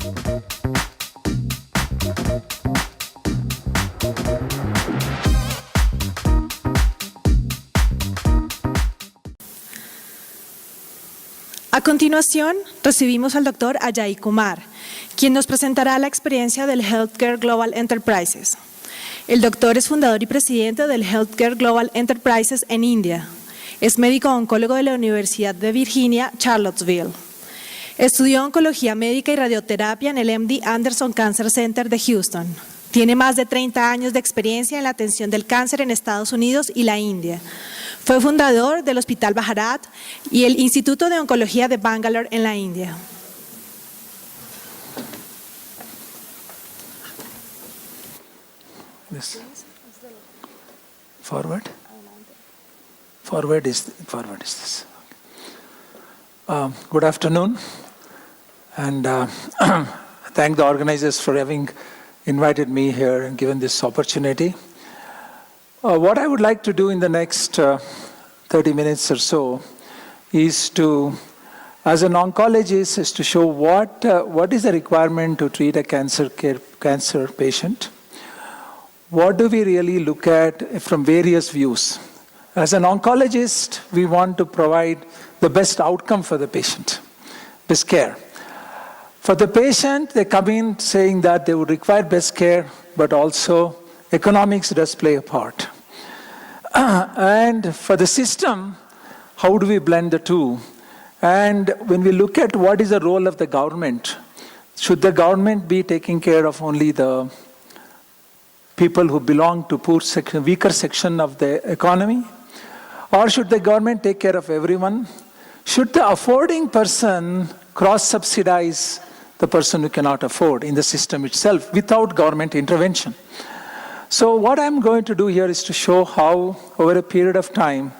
A continuación, recibimos al Dr. Ajay Kumar, quien nos presentará la experiencia del Healthcare Global Enterprises. El doctor es fundador y presidente del Healthcare Global Enterprises en India. Es médico oncólogo de la Universidad de Virginia, Charlottesville. Estudió oncología médica y radioterapia en el MD Anderson Cancer Center de Houston. Tiene más de 30 años de experiencia en la atención del cáncer en Estados Unidos y la India. Fue fundador del Hospital Bharat y el Instituto de Oncología de Bangalore en la India. This. Forward. Forward is this. Good afternoon, and thank the organizers for having invited me here and given this opportunity. What I would like to do in the next 30 minutes or so is to, as an oncologist, is to show what is the requirement to treat a cancer patient. What do we really look at from various views? As an oncologist, we want to provide the best outcome for the patient, best care. For the patient, they come in saying that they would require best care, but also economics does play a part. And for the system, how do we blend the two? And when we look at what is the role of the government, should the government be taking care of only the people who belong to weaker section of the economy? Or should the government take care of everyone? Should the affording person cross-subsidize the person who cannot afford in the system itself without government intervention? So what I'm going to do here is to show how, over a period of time,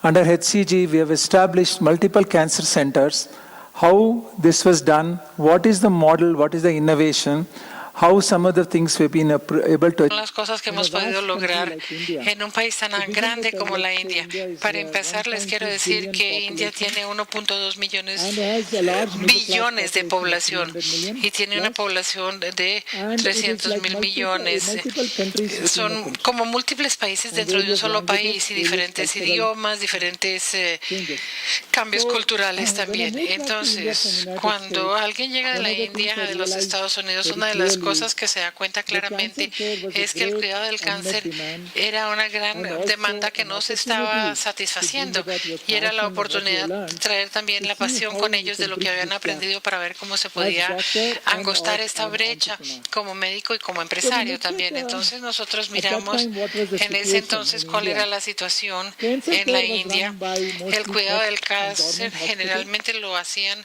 under HCG, we have established multiple cancer centers, how this was done, what is the model, what is the innovation, how some of the things we've been able to... Las cosas que hemos podido lograr en un país tan grande como la India. Para empezar, les quiero decir que India tiene 1.2 billones de población y tiene una población de 300.000 millones. Son como múltiples países dentro de un solo país y diferentes idiomas, diferentes cambios culturales también. Entonces, cuando alguien llega de la India, de los Estados Unidos, una de las cosas que se da cuenta claramente es que el cuidado del cáncer era una gran demanda que no se estaba satisfaciendo y era la oportunidad de traer también la pasión con ellos de lo que habían aprendido para ver cómo se podía angostar esta brecha como médico y como empresario también. Entonces nosotros miramos en ese entonces cuál era la situación en la India. El cuidado del cáncer generalmente lo hacían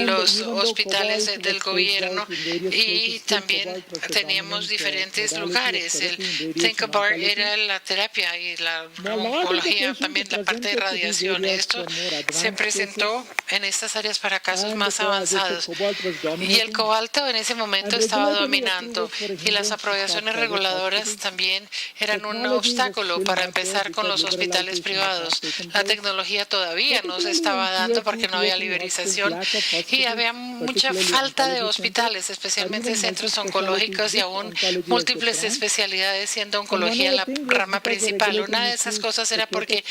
los hospitales del gobierno y también teníamos diferentes lugares. El Think About era la terapia y la oncología, también la parte de radiación. Esto se presentó en estas áreas para casos más avanzados. Y el cobalto en ese momento estaba dominando y las aprobaciones reguladoras también eran un obstáculo para empezar con los hospitales privados. La tecnología todavía no se estaba dando porque no había liberización y había mucha falta de hospitales, especialmente centros oncológicos y aún múltiples especialidades, siendo oncología la rama principal. Una de esas cosas era porque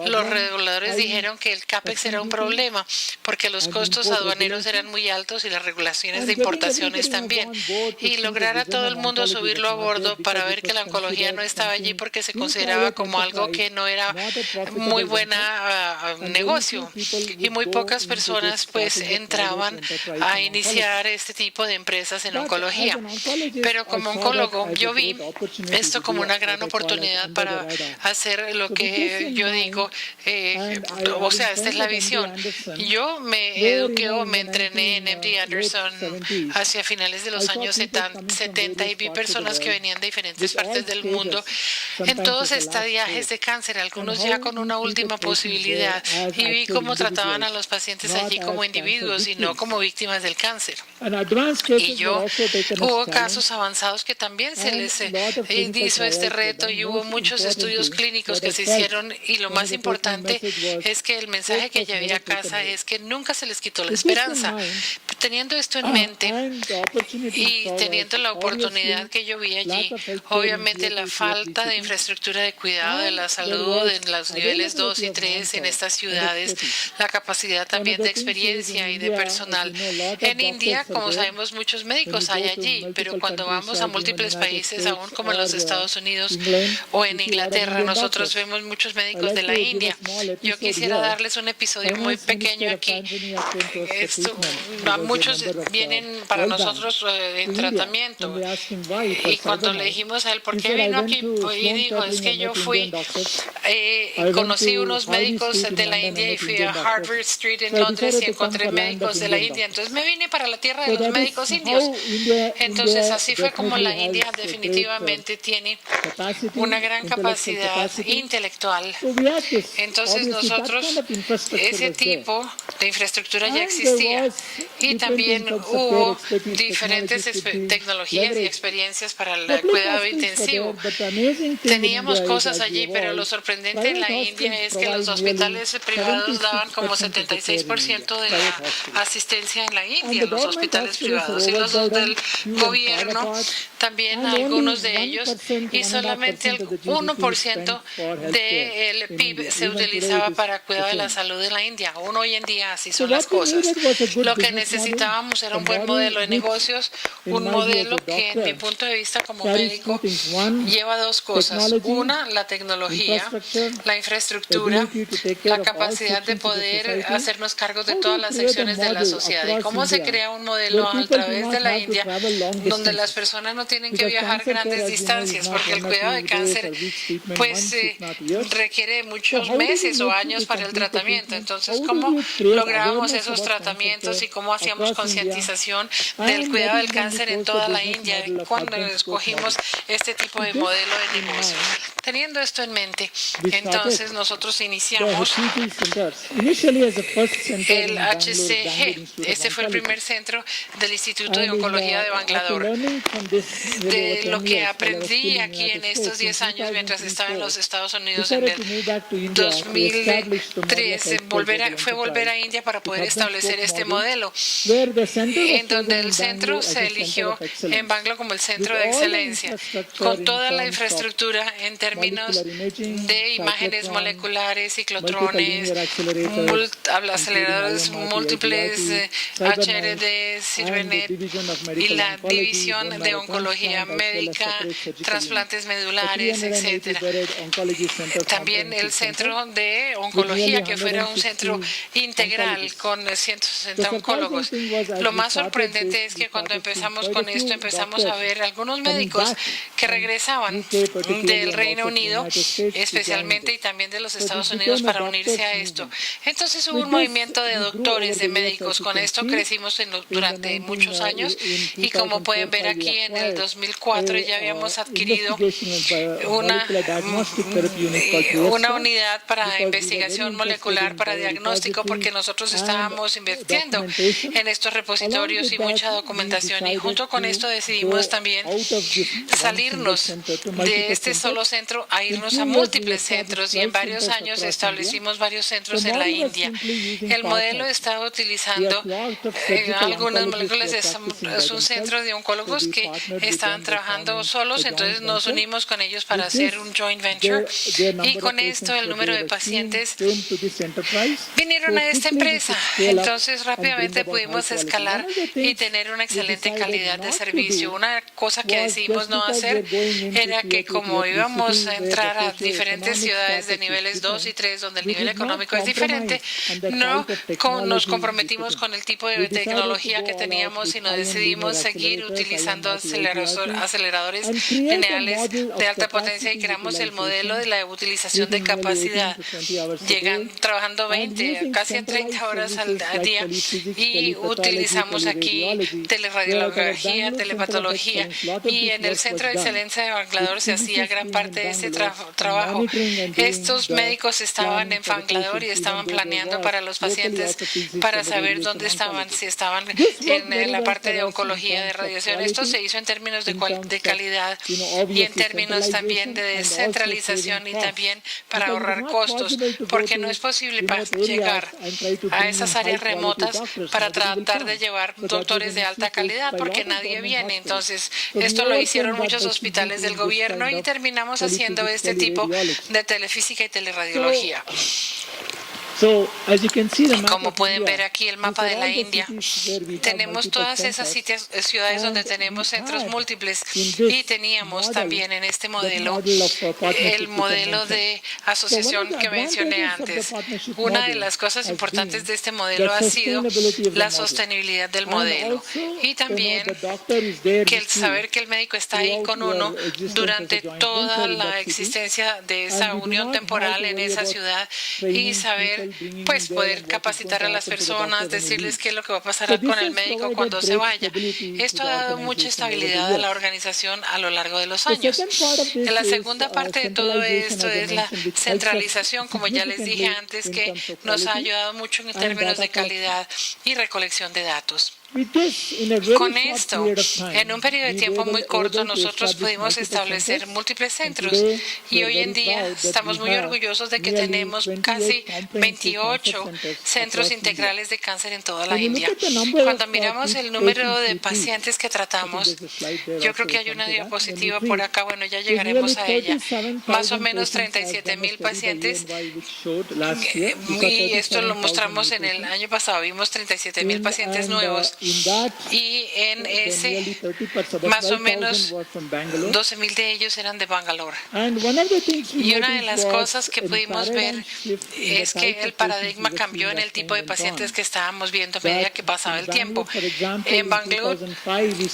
los reguladores dijeron que el CAPEX era un problema, porque los costos aduaneros eran muy altos y las regulaciones de importaciones también. Y lograr a todo el mundo subirlo a bordo para ver que la oncología no estaba allí porque se consideraba como algo que no era muy buena negocio. Y muy pocas personas pues entraban a iniciar este tipo de empresas en oncología. Pero como oncólogo yo vi esto como una gran oportunidad para hacer lo que yo digo, o sea, esta es la visión. Yo me eduqué o me entrené en MD Anderson hacia finales de los años 70 y vi personas que venían de diferentes partes del mundo en todos estadiajes de cáncer, algunos ya con una última posibilidad, y vi cómo trataban a los pacientes allí como individuos y no como víctimas del cáncer. Y yo hubo hubo casos avanzados que también se les hizo este reto y hubo muchos estudios clínicos que se hicieron y lo más importante es que el mensaje que llevé a casa es que nunca se les quitó la esperanza. Teniendo esto en mente y teniendo la oportunidad que yo vi allí, obviamente la falta de infraestructura de cuidado de la salud en los niveles 2 y 3 en estas ciudades, la capacidad también de experiencia y de personal. En India, como sabemos, muchos médicos hay allí, pero cuando vamos a múltiples países, aún como en los Estados Unidos o en Inglaterra, nosotros vemos muchos médicos de la India. Yo quisiera darles un episodio muy pequeño aquí. Muchos vienen para nosotros en tratamiento y cuando le dijimos a él, ¿por qué vino aquí? Y dijo, es que yo fui, conocí unos médicos de la India y fui a Harvard Street en Londres y encontré médicos de la India. Entonces me vine para la tierra de los médicos indios. Entonces así fue como la India definitivamente tiene una gran capacidad intelectual. Entonces nosotros, ese tipo de infraestructura ya existía y también hubo diferentes tecnologías y experiencias para el cuidado intensivo. Teníamos cosas allí, pero lo sorprendente en la India es que los hospitales privados daban como 76% de la asistencia en la India, los hospitales privados, y los del gobierno también algunos de ellos, y solamente el 1% del PIB se utilizaba para cuidado de la salud en la India. Aún hoy en día así son las cosas. Lo que necesitábamos era un buen modelo de negocios, un modelo que en mi punto de vista como médico lleva dos cosas. Una, la tecnología, la infraestructura, la capacidad de poder hacernos cargo de todas las secciones de la sociedad. ¿Y cómo se crea un modelo a través de la India donde las personas no tienen que viajar grandes distancias? Porque el cuidado de cáncer pues requiere muchos meses o años para el tratamiento. Entonces, ¿cómo lográbamos esos tratamientos y cómo hacíamos concientización del cuidado del cáncer en toda la India cuando escogimos este tipo de modelo de negocio? Teniendo esto en mente, entonces nosotros iniciamos el HCG. Este fue el primer centro del Instituto de Oncología de Bangalore. De lo que aprendí aquí en estos 10 años mientras estaba en los Estados Unidos en el 2003, fue volver a India para poder establecer este modelo, en donde el centro se eligió en Bangalore como el centro de excelencia, con toda la infraestructura en términos de imágenes moleculares, ciclotrones, aceleradores múltiples, HRD, CIRVENET y la división de oncología médica, trasplantes medulares, etcétera. También el centro de oncología, que fuera un centro integral con 160 oncólogos. Lo más sorprendente es que cuando empezamos con esto, empezamos a ver algunos médicos que regresaban del Reino Unido, especialmente, y también de los Estados Unidos para unirse a esto. Entonces hubo un movimiento de doctores, de médicos. Con esto crecimos durante muchos años y como pueden ver aquí en el 2004 ya habíamos adquirido una unidad para investigación molecular, para diagnóstico, porque nosotros estábamos invirtiendo en estos repositorios y mucha documentación, y junto con esto decidimos también salirnos de este solo centro a irnos a múltiples centros, y en varios años establecimos varios centros en la India. El modelo estaba utilizando algunas moléculas, es un centro de oncólogos que estaban trabajando solos, entonces nos unimos con ellos para hacer un joint venture, y con esto el número de pacientes vinieron a esta empresa. Entonces rápidamente pudimos escalar y tener una excelente calidad de servicio. Una cosa que decidimos no hacer era que como íbamos a entrar a diferentes ciudades de niveles 2 y 3 donde el nivel económico es diferente, no nos comprometimos con el tipo de tecnología que teníamos, sino decidimos seguir utilizando aceleradores lineales de alta potencia, y creamos el modelo de la utilización de capacidad. Llegan trabajando 20, casi 30 horas al día, y utilizamos aquí teleradiología, telepatología, y en el Centro de Excelencia de Bangalore se hacía gran parte de este trabajo. Estos médicos estaban en Bangalore y estaban planeando para los pacientes para saber dónde estaban, si estaban en la parte de oncología, de radiación. Esto se hizo en términos de calidad y en términos también de descentralización y también para ahorrar costos, porque no es posible llegar a esas áreas remotas para tratar de llevar doctores de alta calidad, porque nadie viene. Entonces, esto lo hicieron muchos hospitales del gobierno y terminamos haciendo este tipo de telefísica y teleradiología. Como pueden ver aquí el mapa de la India, tenemos todas esas ciudades donde tenemos centros múltiples y teníamos también en este modelo el modelo de asociación que mencioné antes. Una de las cosas importantes de este modelo ha sido la sostenibilidad del modelo y también que el saber que el médico está ahí con uno durante toda la existencia de esa unión temporal en esa ciudad y saber pues poder capacitar a las personas, decirles qué es lo que va a pasar con el médico cuando se vaya. Esto ha dado mucha estabilidad a la organización a lo largo de los años. La segunda parte de todo esto es la centralización, como ya les dije antes, que nos ha ayudado mucho en términos de calidad y recolección de datos. Con esto, en un periodo de tiempo muy corto, nosotros pudimos establecer múltiples centros y hoy en día estamos muy orgullosos de que tenemos casi 28 centros integrales de cáncer en toda la India. Cuando miramos el número de pacientes que tratamos, yo creo que hay una diapositiva por acá, bueno, ya llegaremos a ella, más o menos 37,000 pacientes y esto lo mostramos en el año pasado, vimos 37,000 pacientes nuevos. Y en ese, más o menos 12,000 de ellos eran de Bangalore. Y una de las cosas que pudimos ver es que el paradigma cambió en el tipo de pacientes que estábamos viendo a medida que pasaba el tiempo. En Bangalore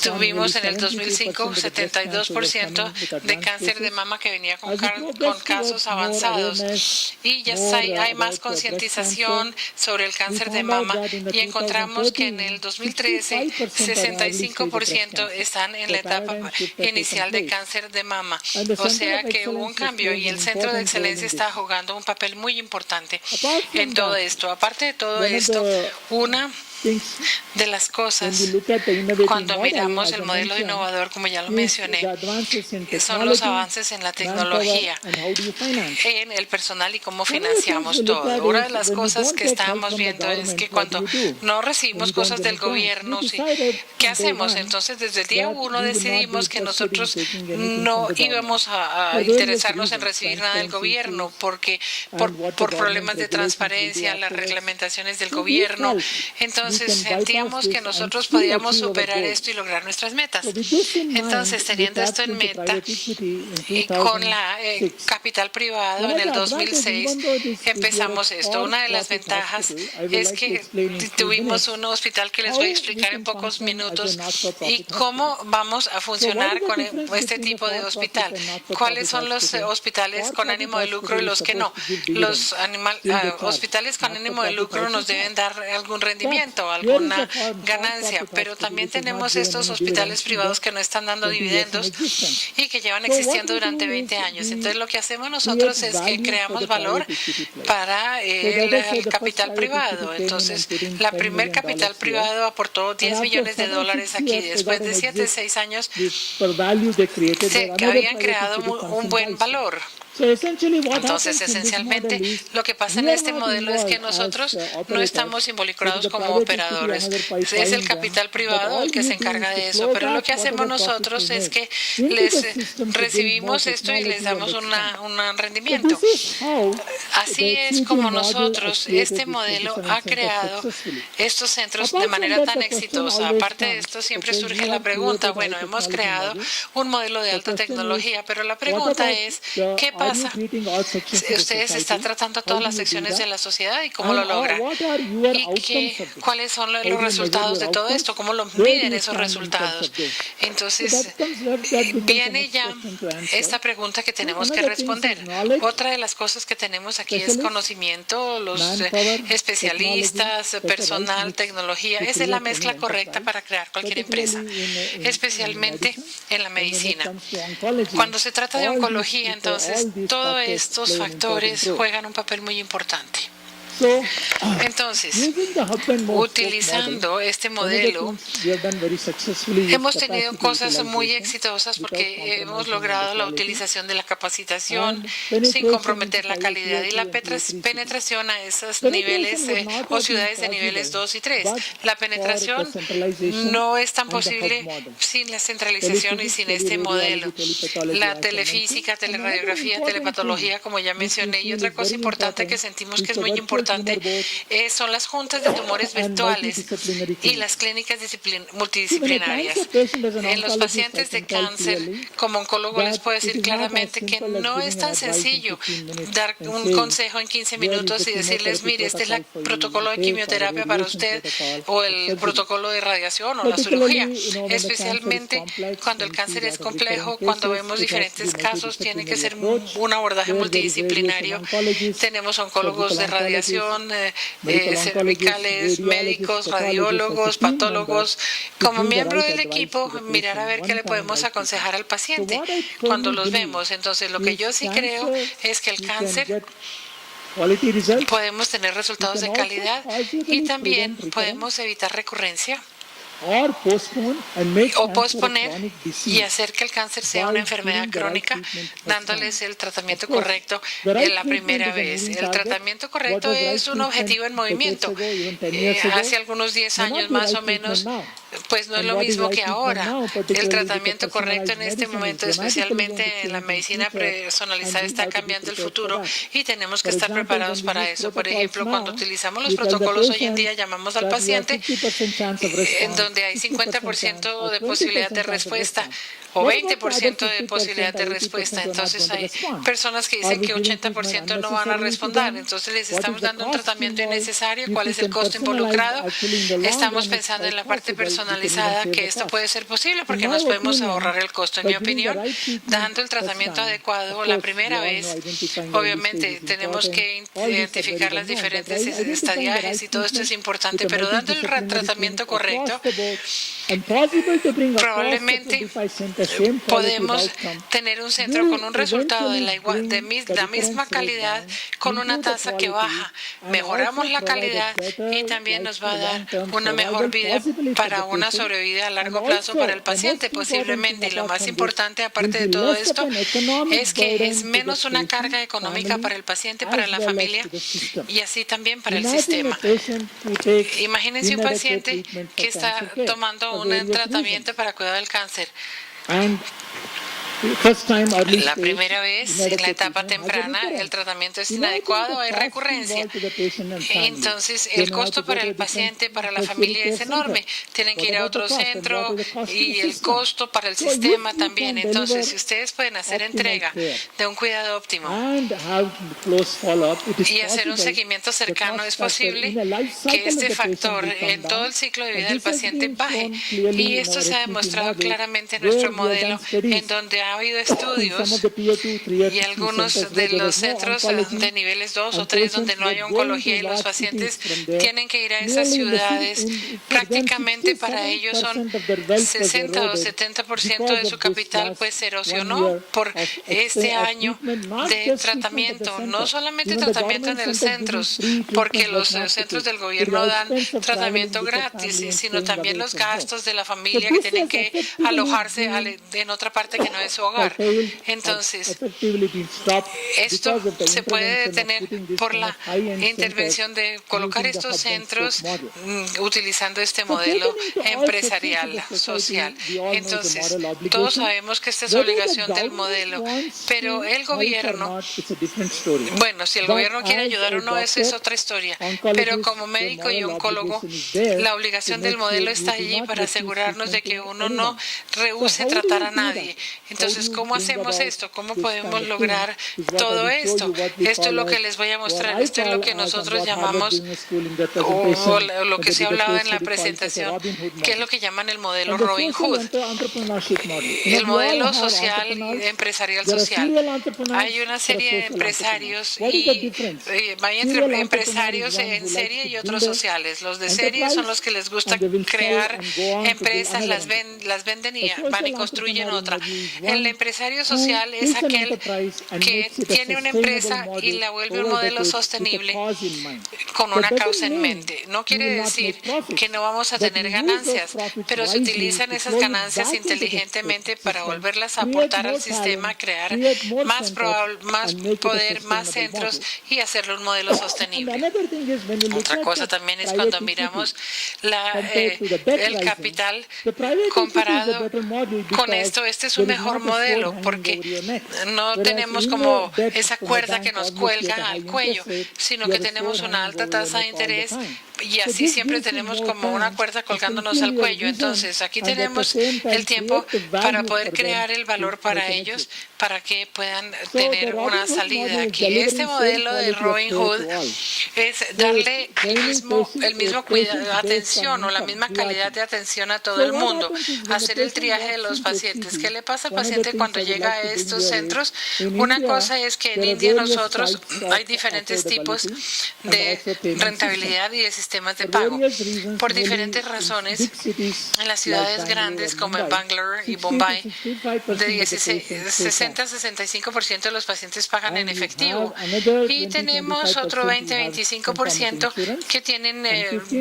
tuvimos en el 2005 72% de cáncer de mama que venía con casos avanzados. Y ya hay más concientización sobre el cáncer de mama y encontramos que en el 2013 65% están en la etapa inicial de cáncer de mama. O sea que hubo un cambio y el Centro de Excelencia está jugando un papel muy importante en todo esto. Aparte de todo esto, una de las cosas, cuando miramos el modelo innovador, como ya lo mencioné, son los avances en la tecnología, en el personal y cómo financiamos todo. Una de las cosas que estábamos viendo es que cuando no recibimos cosas del gobierno, ¿qué hacemos? Entonces, desde el día 1 decidimos que nosotros no íbamos a interesarnos en recibir nada del gobierno, porque por problemas de transparencia, las reglamentaciones del gobierno. Entonces, sentíamos que nosotros podíamos superar esto y lograr nuestras metas. Entonces, teniendo esto en meta, y con la capital privado en el 2006 empezamos esto. Una de las ventajas es que tuvimos un hospital que les voy a explicar en pocos minutos y cómo vamos a funcionar con este tipo de hospital. ¿Cuáles son los hospitales con ánimo de lucro y los que no? Los hospitales con ánimo de lucro nos deben dar algún rendimiento, alguna ganancia, pero también tenemos estos hospitales privados que no están dando dividendos y que llevan existiendo durante 20 años. Entonces, lo que hacemos nosotros es que creamos valor para el capital privado. Entonces, la primer capital privado aportó $10 millones aquí. Después de 6 años, se habían creado un buen valor. Entonces, esencialmente, lo que pasa en este modelo es que nosotros no estamos involucrados como operadores. Es el capital privado el que se encarga de eso. Pero lo que hacemos nosotros es que les recibimos esto y les damos un rendimiento. Así es como nosotros, este modelo ha creado estos centros de manera tan exitosa. Aparte de esto, siempre surge la pregunta, bueno, hemos creado un modelo de alta tecnología, pero la pregunta es, ¿qué pasa? Ustedes están tratando todas las secciones de la sociedad y cómo lo logran. ¿Y cuáles son los resultados de todo esto? ¿Cómo lo miden esos resultados? Entonces, viene ya esta pregunta que tenemos que responder. Otra de las cosas que tenemos aquí es conocimiento, los especialistas, personal, tecnología. Esa es la mezcla correcta para crear cualquier empresa, especialmente en la medicina. Cuando se trata de oncología, entonces, todos estos factores juegan un papel muy importante. Entonces, utilizando este modelo, hemos tenido cosas muy exitosas porque hemos logrado la utilización de la capacitación sin comprometer la calidad y la penetración a esos niveles o ciudades de niveles 2 y 3. La penetración no es tan posible sin la centralización y sin este modelo. La telefísica, teleradiografía, telepatología, como ya mencioné, y otra cosa importante que sentimos que es muy importante son las juntas de tumores virtuales y las clínicas multidisciplinarias. En los pacientes de cáncer, como oncólogo les puedo decir claramente que no es tan sencillo dar un consejo en 15 minutos y decirles, mire, este es el protocolo de quimioterapia para usted o el protocolo de radiación o la cirugía. Especialmente cuando el cáncer es complejo, cuando vemos diferentes casos, tiene que ser un abordaje multidisciplinario. Tenemos oncólogos de radiación, cervicales, médicos, radiólogos, patólogos. Como miembro del equipo, mirar a ver qué le podemos aconsejar al paciente cuando los vemos. Entonces, lo que yo sí creo es que el cáncer podemos tener resultados de calidad y también podemos evitar recurrencia o posponer y hacer que el cáncer sea una enfermedad crónica, dándoles el tratamiento correcto la primera vez. El tratamiento correcto es un objetivo en movimiento. Hace algunos 10 años más o menos, pues no es lo mismo que ahora. El tratamiento correcto en este momento, especialmente en la medicina personalizada, está cambiando el futuro y tenemos que estar preparados para eso. Por ejemplo, cuando utilizamos los protocolos hoy en día, llamamos al paciente en donde hay 50% de posibilidad de respuesta o 20% de posibilidad de respuesta. Entonces hay personas que dicen que 80% no van a responder. Entonces les estamos dando un tratamiento innecesario. ¿Cuál es el costo involucrado? Estamos pensando en la parte personalizada, que esto puede ser posible porque nos podemos ahorrar el costo. En mi opinión, dando el tratamiento adecuado la primera vez, obviamente tenemos que identificar las diferentes estadiajes y todo esto es importante, pero dando el tratamiento correcto, probablemente podemos tener un centro con un resultado de la misma calidad con una tasa que baja. Mejoramos la calidad y también nos va a dar una mejor vida para una sobrevida a largo plazo para el paciente posiblemente. Y lo más importante, aparte de todo esto, es que es menos una carga económica para el paciente, para la familia y así también para el sistema. Imagínense un paciente que está tomando un tratamiento para cuidar del cáncer. La primera vez, en la etapa temprana, el tratamiento es inadecuado, hay recurrencia. Entonces, el costo para el paciente, para la familia es enorme. Tienen que ir a otro centro y el costo para el sistema también. Entonces, si ustedes pueden hacer entrega de un cuidado óptimo y hacer un seguimiento cercano, es posible que este factor en todo el ciclo de vida del paciente baje. Y esto se ha demostrado claramente en nuestro modelo, en donde ha habido estudios y algunos de los centros de niveles 2 o 3 donde no hay oncología y los pacientes tienen que ir a esas ciudades. Prácticamente para ellos son 60 o 70% de su capital pues se erosionó por este año de tratamiento. No solamente tratamiento en los centros, porque los centros del gobierno dan tratamiento gratis, sino también los gastos de la familia que tienen que alojarse en otra parte que no es su hogar. Entonces, esto se puede detener por la intervención de colocar estos centros utilizando este modelo empresarial, social. Entonces, todos sabemos que esta es obligación del modelo, pero el gobierno, bueno, si el gobierno quiere ayudar o no, esa es otra historia. Pero como médico y oncólogo, la obligación del modelo está allí para asegurarnos de que uno no rehúse tratar a nadie. Entonces, ¿cómo hacemos esto? ¿Cómo podemos lograr todo esto? Esto es lo que les voy a mostrar. Esto es lo que nosotros llamamos, o lo que se ha hablado en la presentación, que es lo que llaman el modelo Robin Hood. El modelo social, empresarial social. Hay una serie de empresarios y hay entre empresarios en serie y otros sociales. Los de serie son los que les gusta crear empresas, las venden y van y construyen otra. El El empresario social es aquel que tiene una empresa y la vuelve un modelo sostenible con una causa en mente. No quiere decir que no vamos a tener ganancias, pero se utilizan esas ganancias inteligentemente para volverlas a aportar al sistema, crear más poder, más centros y hacerlo un modelo sostenible. Otra cosa también es cuando miramos el capital comparado con esto. Este es un mejor modelo porque no tenemos como esa cuerda que nos cuelga al cuello, sino que tenemos una alta tasa de interés y así siempre tenemos como una cuerda colgándonos al cuello. Entonces, aquí tenemos el tiempo para poder crear el valor para ellos, para que puedan tener una salida aquí. Este modelo de Robin Hood es darle el mismo cuidado, atención o la misma calidad de atención a todo el mundo, hacer el triaje de los pacientes. ¿Qué le pasa al paciente cuando llega a estos centros? Una cosa es que en India nosotros hay diferentes tipos de rentabilidad y de sistemas de pago. Por diferentes razones, en las ciudades grandes como en Bangalore y Bombay, de 60 a 65% de los pacientes pagan en efectivo. Y tenemos otro 20-25% que tienen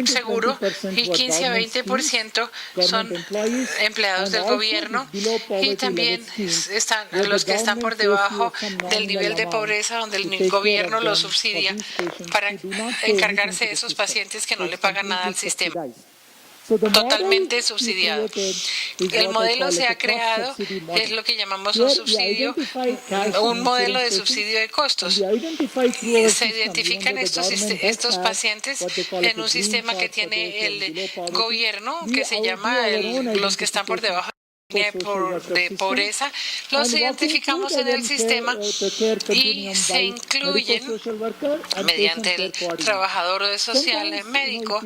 seguro y 15 a 20% son empleados del gobierno y también están los que están por debajo del nivel de pobreza donde el gobierno los subsidia para encargarse de esos pacientes que no le pagan nada al sistema. Totalmente subsidiado. El modelo se ha creado, es lo que llamamos un subsidio, un modelo de subsidio de costos. Se identifican estos pacientes en un sistema que tiene el gobierno, que se llama los que están por debajo de pobreza, los identificamos en el sistema y se incluyen mediante el trabajador social médico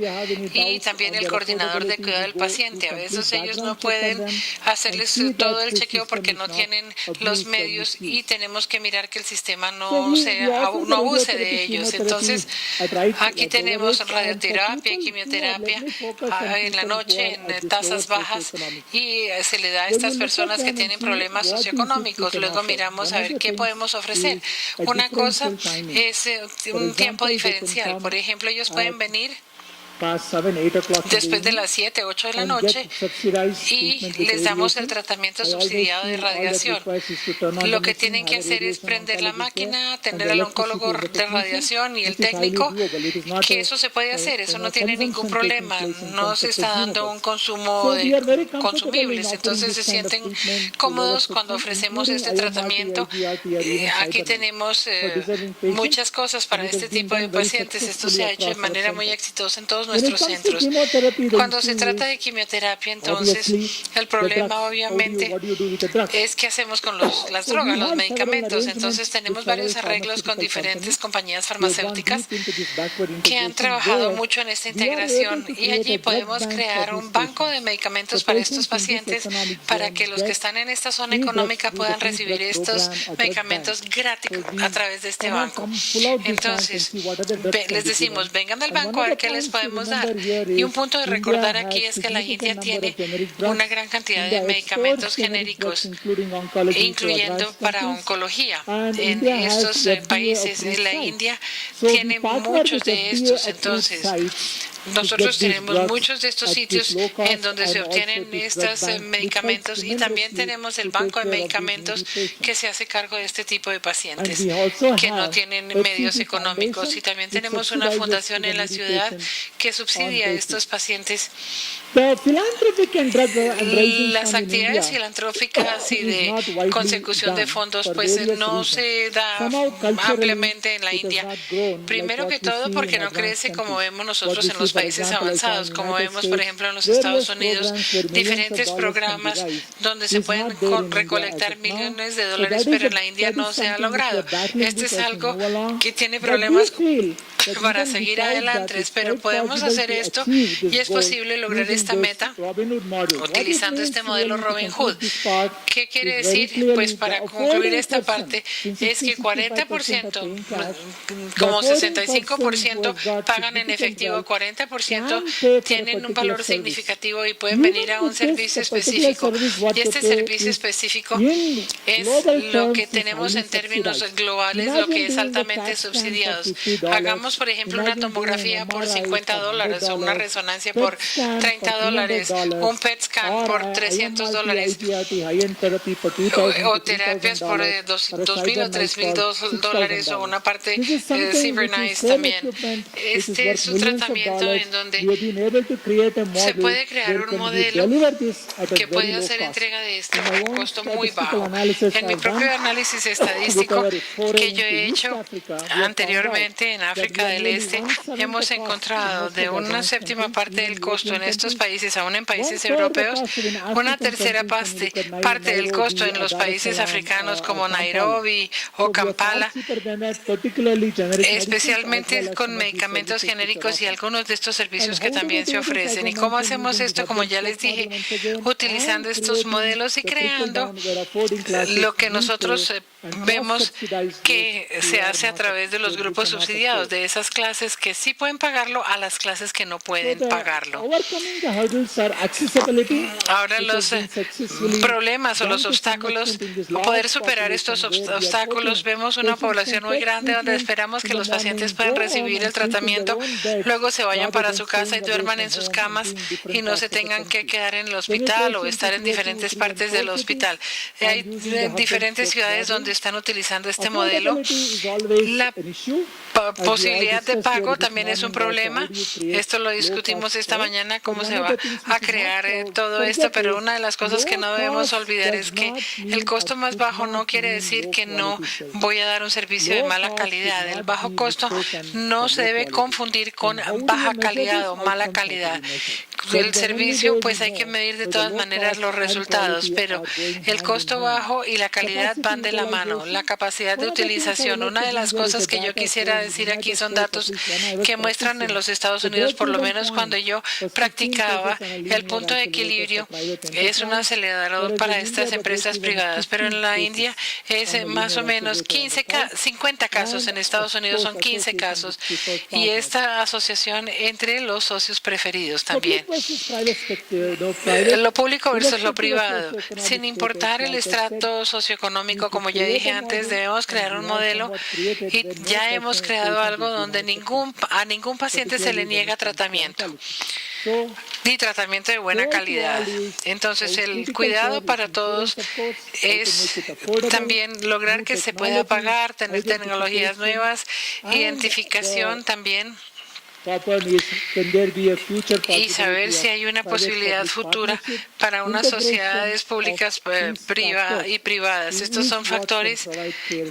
y también el coordinador de cuidado del paciente. A veces ellos no pueden hacerles todo el chequeo porque no tienen los medios y tenemos que mirar que el sistema no abuse de ellos. Entonces, aquí tenemos radioterapia y quimioterapia en la noche en tasas bajas y se le da a estas personas que tienen problemas socioeconómicos. Luego miramos a ver qué podemos ofrecer. Una cosa es un tiempo diferencial. Por ejemplo, ellos pueden venir después de las 7, 8 de la noche y les damos el tratamiento subsidiado de radiación. Lo que tienen que hacer es prender la máquina, tener al oncólogo de radiación y el técnico, que eso se puede hacer, eso no tiene ningún problema, no se está dando un consumo de consumibles, entonces se sienten cómodos cuando ofrecemos este tratamiento. Aquí tenemos muchas cosas para este tipo de pacientes, esto se ha hecho de manera muy exitosa en todos nuestros centros. Cuando se trata de quimioterapia, entonces, el problema obviamente es qué hacemos con las drogas, los medicamentos. Entonces, tenemos varios arreglos con diferentes compañías farmacéuticas que han trabajado mucho en esta integración y allí podemos crear un banco de medicamentos para estos pacientes para que los que están en esta zona económica puedan recibir estos medicamentos gratis a través de este banco. Entonces, les decimos, vengan al banco a ver qué les podemos dar. Y un punto de recordar aquí es que la India tiene una gran cantidad de medicamentos genéricos, incluyendo para oncología. En estos países, la India tiene muchos de estos, entonces nosotros tenemos muchos de estos sitios en donde se obtienen estos medicamentos y también tenemos el banco de medicamentos que se hace cargo de este tipo de pacientes que no tienen medios económicos y también tenemos una fundación en la ciudad que subsidia a estos pacientes. Las actividades filantrópicas y de consecución de fondos pues no se da ampliamente en la India. Primero que todo porque no crece como vemos nosotros en los países avanzados, como vemos por ejemplo en los Estados Unidos, diferentes programas donde se pueden recolectar millones de dólares, pero en la India no se ha logrado. Este es algo que tiene problemas para seguir adelante, pero podemos hacer esto y es posible lograr esta meta utilizando este modelo Robin Hood. ¿Qué quiere decir? Pues para concluir esta parte es que 40%, como 65% pagan en efectivo, 40% tienen un valor significativo y pueden venir a un servicio específico. Y este servicio específico es lo que tenemos en términos globales, lo que es altamente subsidiados. Hagamos, por ejemplo, una tomografía por $50 o una resonancia por $30, un PET scan por $300 o terapias por $2,000 o $3,000 o una parte CyberKnife también. Este es un tratamiento en donde se puede crear un modelo que puede hacer entrega de este a un costo muy bajo. En mi propio análisis estadístico que yo he hecho anteriormente en África del Este, hemos encontrado de una séptima parte del costo en estos países, aún en países europeos, una tercera parte del costo en los países africanos como Nairobi o Kampala, especialmente con medicamentos genéricos y algunos de estos servicios que también se ofrecen. ¿Y cómo hacemos esto? Como ya les dije, utilizando estos modelos y creando lo que nosotros vemos que se hace a través de los grupos subsidiados, de esas clases que sí pueden pagarlo a las clases que no pueden pagarlo. Ahora los problemas o los obstáculos, poder superar estos obstáculos, vemos una población muy grande donde esperamos que los pacientes puedan recibir el tratamiento, luego se vayan para su casa y duerman en sus camas y no se tengan que quedar en el hospital o estar en diferentes partes del hospital. Hay diferentes ciudades donde están utilizando este modelo. La posibilidad de pago también es un problema. Esto lo discutimos esta mañana, cómo se va a crear todo esto, pero una de las cosas que no debemos olvidar es que el costo más bajo no quiere decir que no voy a dar un servicio de mala calidad. El bajo costo no se debe confundir con baja calidad o mala calidad. El servicio, pues hay que medir de todas maneras los resultados, pero el costo bajo y la calidad van de la mano. La capacidad de utilización, una de las cosas que yo quisiera decir aquí son datos que muestran en los Estados Unidos, por lo menos cuando yo practicaba, el punto de equilibrio es un acelerador para estas empresas privadas, pero en la India es más o menos 50 casos, en Estados Unidos son 15 casos, y esta asociación entre los socios preferidos también. Lo público versus lo privado. Sin importar el estrato socioeconómico, como ya dije antes, debemos crear un modelo y ya hemos creado algo donde a ningún paciente se le niega tratamiento y tratamiento de buena calidad. Entonces, el cuidado para todos es también lograr que se pueda pagar, tener tecnologías nuevas, identificación también, y saber si hay una posibilidad futura para unas sociedades públicas y privadas. Estos son factores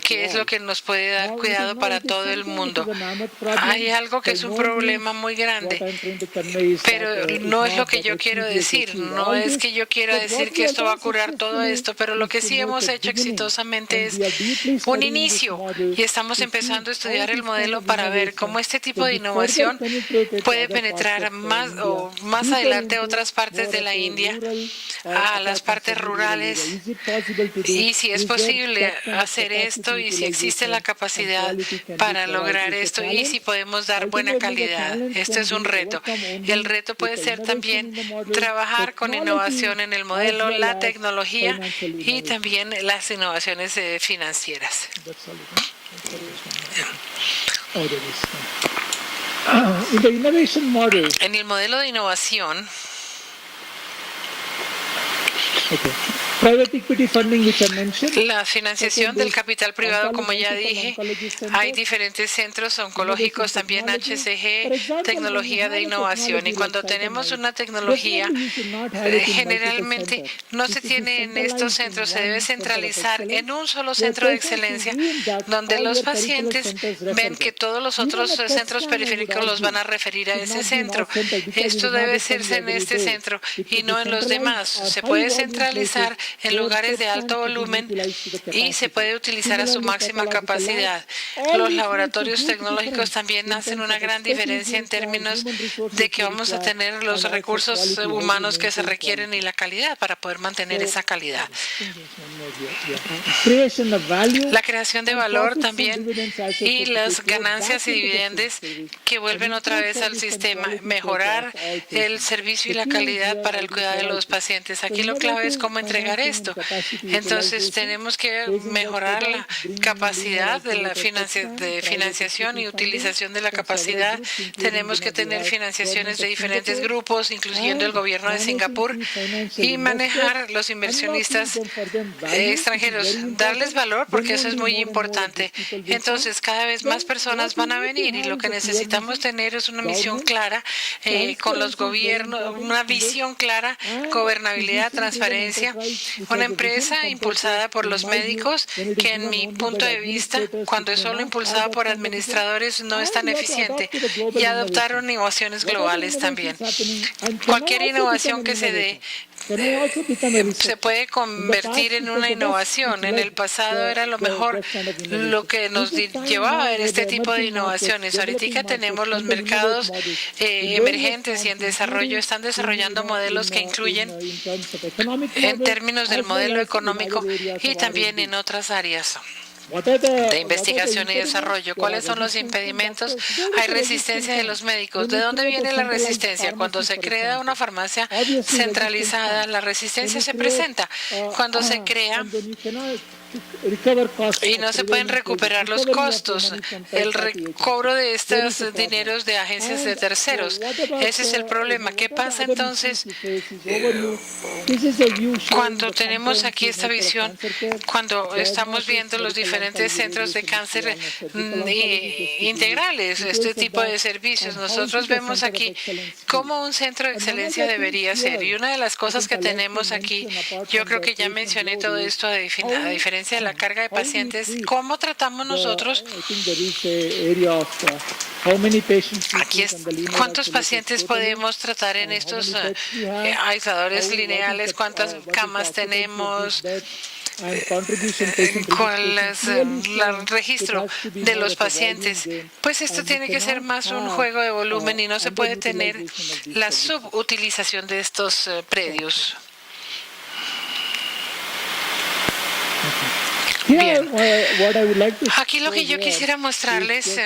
que es lo que nos puede dar cuidado para todo el mundo. Hay algo que es un problema muy grande, pero no es lo que yo quiero decir. No es que yo quiera decir que esto va a curar todo esto, pero lo que sí hemos hecho exitosamente es un inicio y estamos empezando a estudiar el modelo para ver cómo este tipo de innovación puede penetrar más adelante a otras partes de la India, a las partes rurales, y si es posible hacer esto y si existe la capacidad para lograr esto y si podemos dar buena calidad. Este es un reto. El reto puede ser también trabajar con innovación en el modelo, la tecnología y también las innovaciones financieras. En el modelo de innovación, la financiación del capital privado, como ya dije, hay diferentes centros oncológicos, también HCG, tecnología de innovación. Y cuando tenemos una tecnología, generalmente no se tiene en estos centros, se debe centralizar en un solo centro de excelencia, donde los pacientes ven que todos los otros centros periféricos los van a referir a ese centro. Esto debe hacerse en este centro y no en los demás. Se puede centralizar en lugares de alto volumen y se puede utilizar a su máxima capacidad. Los laboratorios tecnológicos también hacen una gran diferencia en términos de que vamos a tener los recursos humanos que se requieren y la calidad para poder mantener esa calidad. La creación de valor también y las ganancias y dividendos que vuelven otra vez al sistema, mejorar el servicio y la calidad para el cuidado de los pacientes. Aquí lo clave es cómo entregar esto. Entonces tenemos que mejorar la capacidad de la financiación y utilización de la capacidad. Tenemos que tener financiaciones de diferentes grupos, incluyendo el gobierno de Singapur, y manejar los inversionistas extranjeros, darles valor porque eso es muy importante. Entonces cada vez más personas van a venir y lo que necesitamos tener es una misión clara con los gobiernos, una visión clara, gobernabilidad, transparencia, una empresa impulsada por los médicos que en mi punto de vista, cuando es solo impulsada por administradores, no es tan eficiente, y adoptaron innovaciones globales también. Cualquier innovación que se dé se puede convertir en una innovación. En el pasado era lo mejor lo que nos llevaba a ver este tipo de innovaciones. Ahorita tenemos los mercados emergentes y en desarrollo, están desarrollando modelos que incluyen en términos del modelo económico y también en otras áreas de investigación y desarrollo. ¿Cuáles son los impedimentos? Hay resistencia de los médicos. ¿De dónde viene la resistencia? Cuando se crea una farmacia centralizada, la resistencia se presenta. Cuando se crea y no se pueden recuperar los costos, el recobro de estos dineros de agencias de terceros. Ese es el problema. ¿Qué pasa entonces cuando tenemos aquí esta visión, cuando estamos viendo los diferentes centros de cáncer integrales, este tipo de servicios? Nosotros vemos aquí cómo un centro de excelencia debería ser. Y una de las cosas que tenemos aquí, yo creo que ya mencioné todo esto a diferencia de la carga de pacientes, ¿cómo tratamos nosotros? Aquí es, ¿cuántos pacientes podemos tratar en estos aisladores lineales? ¿Cuántas camas tenemos? ¿Cuál es el registro de los pacientes? Pues esto tiene que ser más un juego de volumen y no se puede tener la subutilización de estos predios. Bien. Aquí lo que yo quisiera mostrarles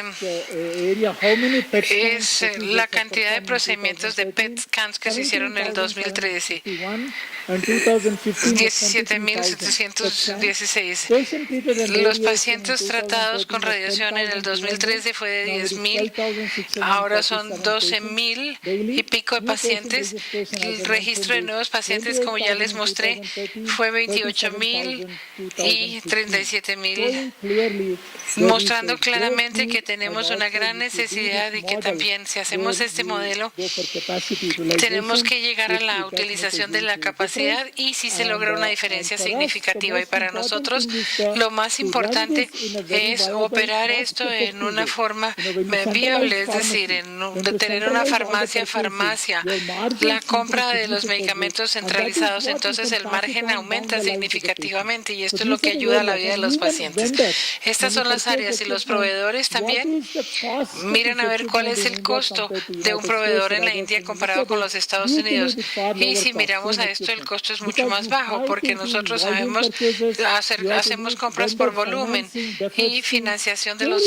es la cantidad de procedimientos de PET scans que se hicieron en el 2013. 17.716. Los pacientes tratados con radiación en el 2013 fue de 10.000, ahora son 12.000 y pico de pacientes. El registro de nuevos pacientes, como ya les mostré, fue 28.000 y 37.000, mostrando claramente que tenemos una gran necesidad y que también, si hacemos este modelo, tenemos que llegar a la utilización de la capacidad y si se logra una diferencia significativa. Y para nosotros lo más importante es operar esto en una forma viable, es decir, de tener una farmacia, la compra de los medicamentos centralizados, entonces el margen aumenta significativamente y esto es lo que ayuda a la vida de los pacientes. Estas son las áreas y los proveedores también. Miren a ver cuál es el costo de un proveedor en la India comparado con los Estados Unidos. Y si miramos a esto, el costo es mucho más bajo porque nosotros hacemos compras por volumen y financiación de los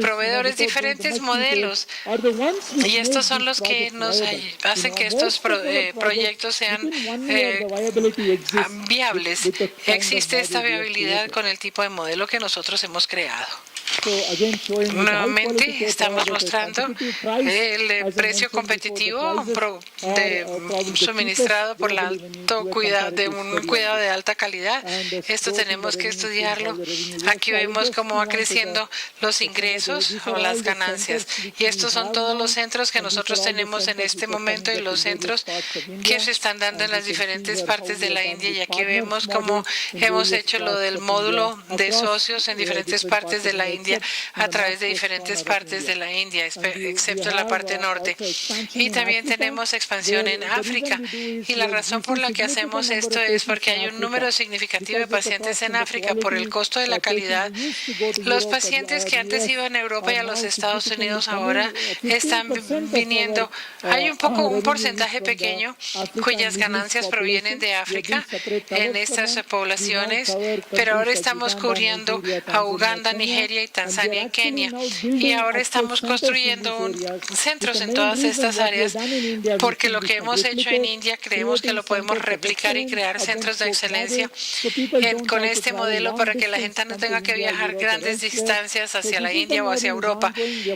proveedores, diferentes modelos. Y estos son los que nos hacen que estos proyectos sean viables. Existe esta viabilidad con el tipo de modelo que nosotros hemos creado. Nuevamente estamos mostrando el precio competitivo suministrado por la alto cuidado de un cuidado de alta calidad. Esto tenemos que estudiarlo. Aquí vemos cómo va creciendo los ingresos o las ganancias. Y estos son todos los centros que nosotros tenemos en este momento y los centros que se están dando en las diferentes partes de la India. Y aquí vemos cómo hemos hecho lo del módulo de socios en diferentes partes de la India. India a través de diferentes partes de la India, excepto la parte norte. Y también tenemos expansión en África. Y la razón por la que hacemos esto es porque hay un número significativo de pacientes en África por el costo de la calidad. Los pacientes que antes iban a Europa y a los Estados Unidos ahora están viniendo. Hay un porcentaje pequeño cuyas ganancias provienen de África en estas poblaciones, pero ahora estamos cubriendo a Uganda, Nigeria y Tanzania y Kenia. Y ahora estamos construyendo centros en todas estas áreas porque lo que hemos hecho en India creemos que lo podemos replicar y crear centros de excelencia con este modelo para que la gente no tenga que viajar grandes distancias hacia la India o hacia Europa.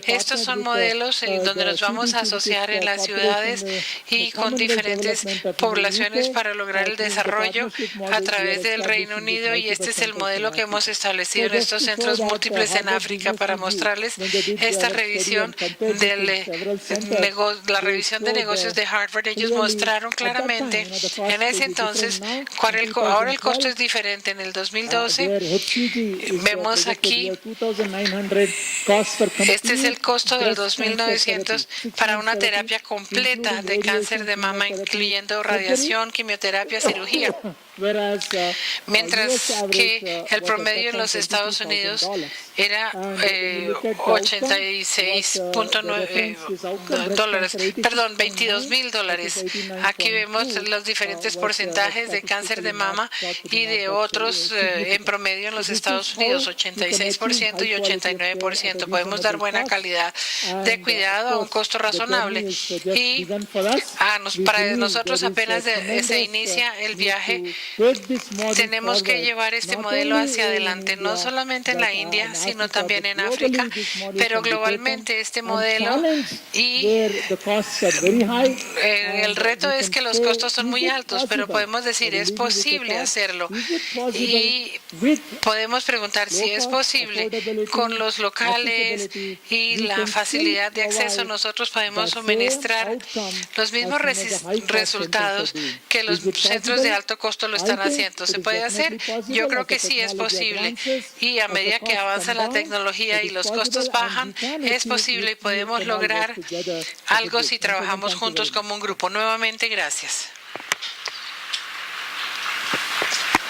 Estos son modelos en donde nos vamos a asociar en las ciudades y con diferentes poblaciones para lograr el desarrollo a través del Reino Unido, y este es el modelo que hemos establecido en estos centros múltiples en África para mostrarles esta revisión la revisión de negocios de Harvard. Ellos mostraron claramente en ese entonces ahora el costo es diferente. En el 2012 vemos aquí, este es el costo del 2.900 para una terapia completa de cáncer de mama, incluyendo radiación, quimioterapia, cirugía. Mientras que el promedio en los Estados Unidos era $22,000. Aquí vemos los diferentes porcentajes de cáncer de mama y de otros en promedio en los Estados Unidos, 86% y 89%. Podemos dar buena calidad de cuidado a un costo razonable. Y para nosotros apenas se inicia el viaje. Tenemos que llevar este modelo hacia adelante, no solamente en la India, sino también en África, pero globalmente este modelo, y el reto es que los costos son muy altos, pero podemos decir es posible hacerlo, y podemos preguntar si es posible con los locales y la facilidad de acceso. Nosotros podemos suministrar los mismos resultados que los centros de alto costo lo están haciendo. ¿Se puede hacer? Yo creo que sí es posible, y a medida que avanza la tecnología y los costos bajan, es posible y podemos lograr algo si trabajamos juntos como un grupo. Nuevamente, gracias.